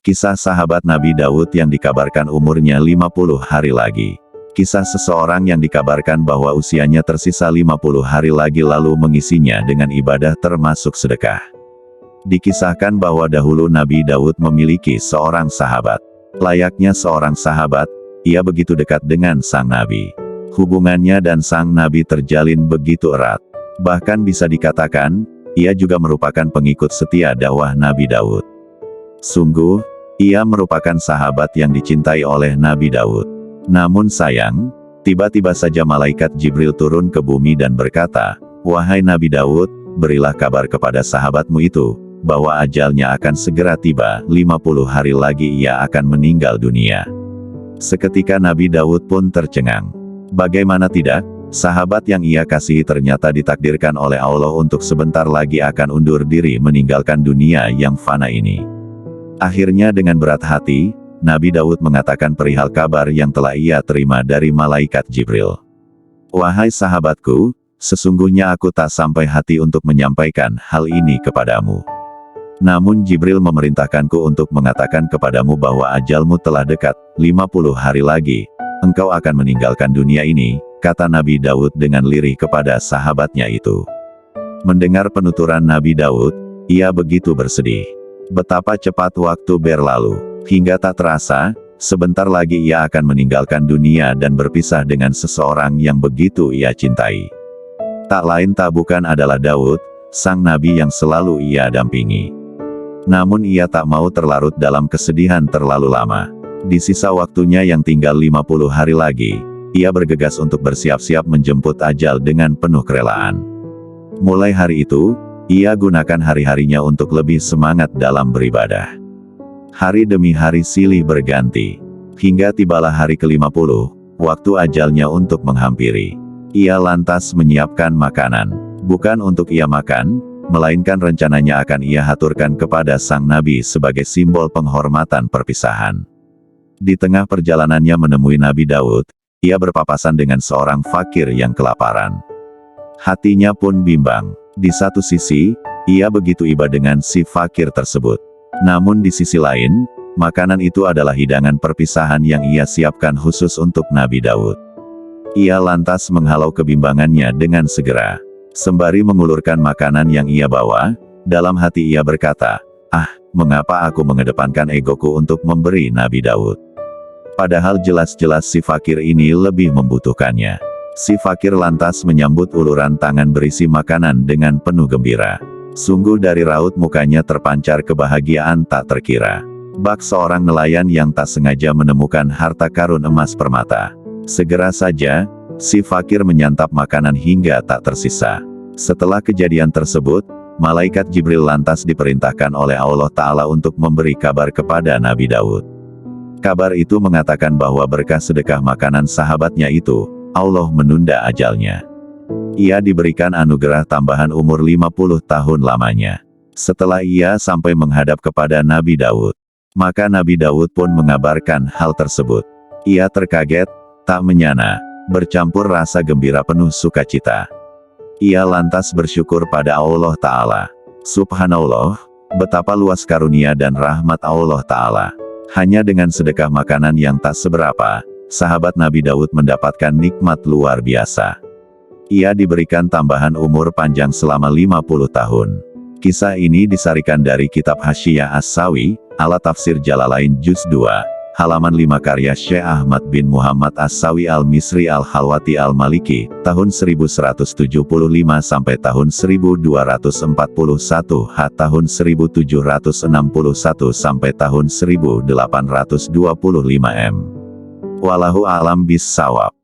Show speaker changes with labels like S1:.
S1: Kisah sahabat Nabi Daud yang dikabarkan umurnya 50 hari lagi. Kisah seseorang yang dikabarkan bahwa usianya tersisa 50 hari lagi lalu mengisinya dengan ibadah termasuk sedekah. Dikisahkan bahwa dahulu Nabi Daud memiliki seorang sahabat. Layaknya seorang sahabat, ia begitu dekat dengan sang Nabi. Hubungannya dan sang Nabi terjalin begitu erat. Bahkan bisa dikatakan, ia juga merupakan pengikut setia dakwah Nabi Daud. Sungguh, ia merupakan sahabat yang dicintai oleh Nabi Daud. Namun sayang, tiba-tiba saja malaikat Jibril turun ke bumi dan berkata, "Wahai Nabi Daud, berilah kabar kepada sahabatmu itu, bahwa ajalnya akan segera tiba, 50 hari lagi ia akan meninggal dunia." Seketika Nabi Daud pun tercengang. Bagaimana tidak, sahabat yang ia kasihi ternyata ditakdirkan oleh Allah untuk sebentar lagi akan undur diri meninggalkan dunia yang fana ini. Akhirnya dengan berat hati, Nabi Daud mengatakan perihal kabar yang telah ia terima dari malaikat Jibril. "Wahai sahabatku, sesungguhnya aku tak sampai hati untuk menyampaikan hal ini kepadamu. Namun Jibril memerintahkanku untuk mengatakan kepadamu bahwa ajalmu telah dekat, 50 hari lagi, engkau akan meninggalkan dunia ini," kata Nabi Daud dengan lirih kepada sahabatnya itu. Mendengar penuturan Nabi Daud, ia begitu bersedih. Betapa cepat waktu berlalu. Hingga tak terasa, sebentar lagi ia akan meninggalkan dunia dan berpisah dengan seseorang yang begitu ia cintai. Tak lain tak bukan adalah Daud, sang nabi yang selalu ia dampingi. Namun ia tak mau terlarut dalam kesedihan terlalu lama. Di sisa waktunya yang tinggal 50 hari lagi, ia bergegas untuk bersiap-siap menjemput ajal dengan penuh kerelaan. Mulai hari itu, ia gunakan hari-harinya untuk lebih semangat dalam beribadah. Hari demi hari silih berganti. Hingga tibalah hari ke-50, waktu ajalnya untuk menghampiri. Ia lantas menyiapkan makanan. Bukan untuk ia makan, melainkan rencananya akan ia haturkan kepada sang Nabi sebagai simbol penghormatan perpisahan. Di tengah perjalanannya menemui Nabi Daud, ia berpapasan dengan seorang fakir yang kelaparan. Hatinya pun bimbang. Di satu sisi, ia begitu iba dengan si fakir tersebut. Namun di sisi lain, makanan itu adalah hidangan perpisahan yang ia siapkan khusus untuk Nabi Daud. Ia lantas menghalau kebimbangannya dengan segera. Sembari mengulurkan makanan yang ia bawa, dalam hati ia berkata, mengapa aku mengedepankan egoku untuk memberi Nabi Daud? Padahal jelas-jelas si fakir ini lebih membutuhkannya. Si fakir lantas menyambut uluran tangan berisi makanan dengan penuh gembira. Sungguh dari raut mukanya terpancar kebahagiaan tak terkira. Bak seorang nelayan yang tak sengaja menemukan harta karun emas permata. Segera saja, si fakir menyantap makanan hingga tak tersisa. Setelah kejadian tersebut, malaikat Jibril lantas diperintahkan oleh Allah Ta'ala untuk memberi kabar kepada Nabi Daud. Kabar itu mengatakan bahwa berkah sedekah makanan sahabatnya itu, Allah menunda ajalnya. Ia diberikan anugerah tambahan umur 50 tahun lamanya. Setelah ia sampai menghadap kepada Nabi Daud, maka Nabi Daud pun mengabarkan hal tersebut. Ia terkaget, tak menyana, bercampur rasa gembira penuh sukacita. Ia lantas bersyukur pada Allah Ta'ala. Subhanallah, betapa luas karunia dan rahmat Allah Ta'ala. Hanya dengan sedekah makanan yang tak seberapa, sahabat Nabi Daud mendapatkan nikmat luar biasa. Ia diberikan tambahan umur panjang selama 50 tahun. Kisah ini disarikan dari kitab Hasyiyah As-Sawi, ala Tafsir Jalalain Juz 2, halaman 5 karya Syekh Ahmad bin Muhammad As-Sawi Al-Misri Al-Halwati Al-Maliki, tahun 1175 sampai tahun 1241 tahun 1761 sampai tahun 1825 m. Wallahu a'lam bis-shawab.